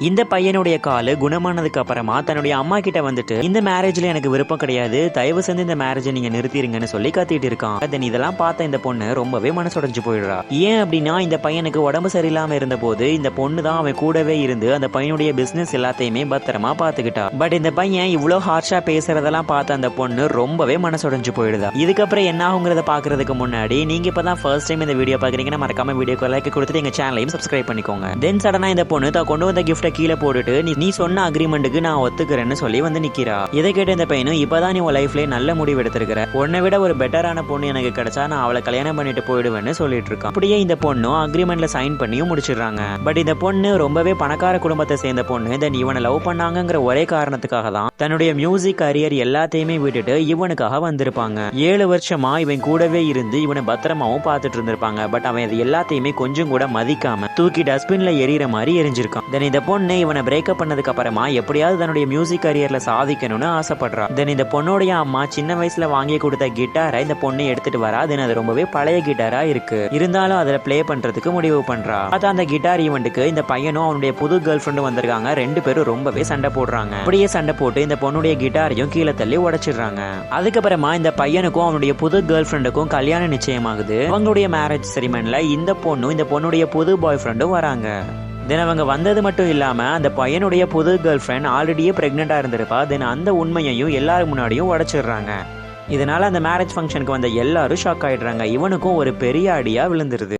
இந்த பையனுடைய காலு குணமானதுக்கு அப்புறமா தன்னுடைய அம்மா கிட்ட வந்துட்டு இந்த மேரேஜ்ல எனக்கு விருப்பம் கிடையாது, தயவு செஞ்சு இந்த மேரேஜை நீங்க நிறுத்திருங்கன்னு சொல்லி கத்திட்டு இருக்கான். தென் இதெல்லாம் பார்த்த இந்த பொண்ணு ரொம்பவே மனசுடைஞ்சு போயிடுறா. ஏன் அப்படின்னா இந்த பையனுக்கு உடம்பு சரியில்லாம இருந்த போது இந்த பொண்ணு தான் அவன் கூடவே இருந்து அந்த பையனுடைய பிசினஸ் எல்லாத்தையுமே பத்திரமா பாத்துக்கிட்டா. பட் இந்த பையன் இவ்வளவு ஹார்ஷா பேசுறதெல்லாம் பார்த்த அந்த பொண்ணு ரொம்பவே மனசுடைஞ்சு போயிடுதா. இதுக்கப்புறம் என்ன ஆகுங்கிறத பாக்குறதுக்கு முன்னாடி நீங்க இப்பதான் ஃபர்ஸ்ட் டைம் இந்த வீடியோ பாக்குறீங்கன்னா மறக்காம வீடியோக்கு லைக் கொடுத்துட்டு எங்க சேனலையும் சப்ஸ்கிரைப் பண்ணிக்கோங்க. தென் சடனா இந்த பொண்ணு தான் கொண்டு வந்த கிஃப்ட் கீழே போட்டுட்டு நீ சொன்ன அக்ரிமெண்ட்டுக்கு நான் ஒத்துக்கிறேன்னு சொல்லி வந்து நிக்கிறா. இதை கேட்ட இந்த பையனும் இப்பதான் நீ உன் லைஃப்ல நல்ல முடிவு எடுத்திருக்கிற, உன்னை விட ஒரு பெட்டரான பொண்ணு எனக்கு கிடைச்சா நான் அவளை கல்யாணம் பண்ணிட்டு போயிடுவேன்னு சொல்லிட்டு இருக்கான். அப்படியே இந்த பொண்ணும் அக்ரிமெண்ட்ல சைன் பண்ணியும் முடிச்சிடுறாங்க. பட் இந்த பொண்ணு ரொம்பவே பணக்கார குடும்பத்தை சேர்ந்த பொண்ணு. தென் இவனை லவ் பண்ணாங்கிற ஒரே காரணத்துக்காக தான் தன்னுடைய மியூசிக் கரியர் எல்லாத்தையுமே விட்டுட்டு இவனுக்காக வந்திருப்பாங்க. 7 வருஷமா இவன் கூடவே இருந்து இவனை பத்திரமாவும் பார்த்துட்டு இருந்திருப்பாங்க. பட் அவன் இது எல்லாத்தையுமே கொஞ்சம் கூட மதிக்காம தூக்கி டஸ்ட்பின்ல எரியற மாதிரி எரிஞ்சிருக்கான். தென் இந்த பொண்ணு இவனை பிரேக்கப் பண்ணதுக்கு அப்புறமா எப்படியாவது தன்னுடைய மியூசிக் கரியர்ல சாதிக்கணும்னு ஆசைப்படுறா. தென் இந்த பொண்ணுடைய அம்மா சின்ன வயசுல வாங்கி கொடுத்த கிட்டாரை இந்த பொண்ணு எடுத்துட்டு வரா. தென் அது ரொம்பவே பழைய கிட்டாரா இருக்கு, இருந்தாலும் அதுல பிளே பண்றதுக்கு முடிவு பண்றா. அதான் அந்த கிட்டார் ஈவெண்ட்டுக்கு இந்த பையனும் அவனுடைய புது கேர்ள் ஃப்ரெண்டும் வந்திருக்காங்க. 2 பேரும் ரொம்பவே சண்டை போடுறாங்க. அப்படியே சண்டை போட்டு இந்த பொண்ணுடைய கிட்டாரையும் கீழே தள்ளி உடைச்சிடுறாங்க. அதுக்கப்புறமா இந்த பையனுக்கும் அவனுடைய புது கேர்ள் ஃப்ரெண்டுக்கும் கல்யாணம் நிச்சயமாகுது. அவங்களுடைய மேரேஜ் செரிமனில இந்த பொண்ணும் இந்த பொண்ணுடைய புது பாய் ஃப்ரெண்டும் வராங்க. தென் அவங்க வந்தது மட்டும் இல்லாம அந்த பையனுடைய புது கேர்ள் ஃப்ரெண்ட் ஆல்ரெடியே பிரெக்னெண்டா இருந்திருப்பா. தென் அந்த உண்மையையும் எல்லாரும் முன்னாடியும் உடைச்சிடுறாங்க. இதனால அந்த மேரேஜ் ஃபங்க்ஷனுக்கு வந்த எல்லாரும் ஷாக் ஆயிடுறாங்க. இவனுக்கும் ஒரு பெரிய அடியா விழுந்துருது.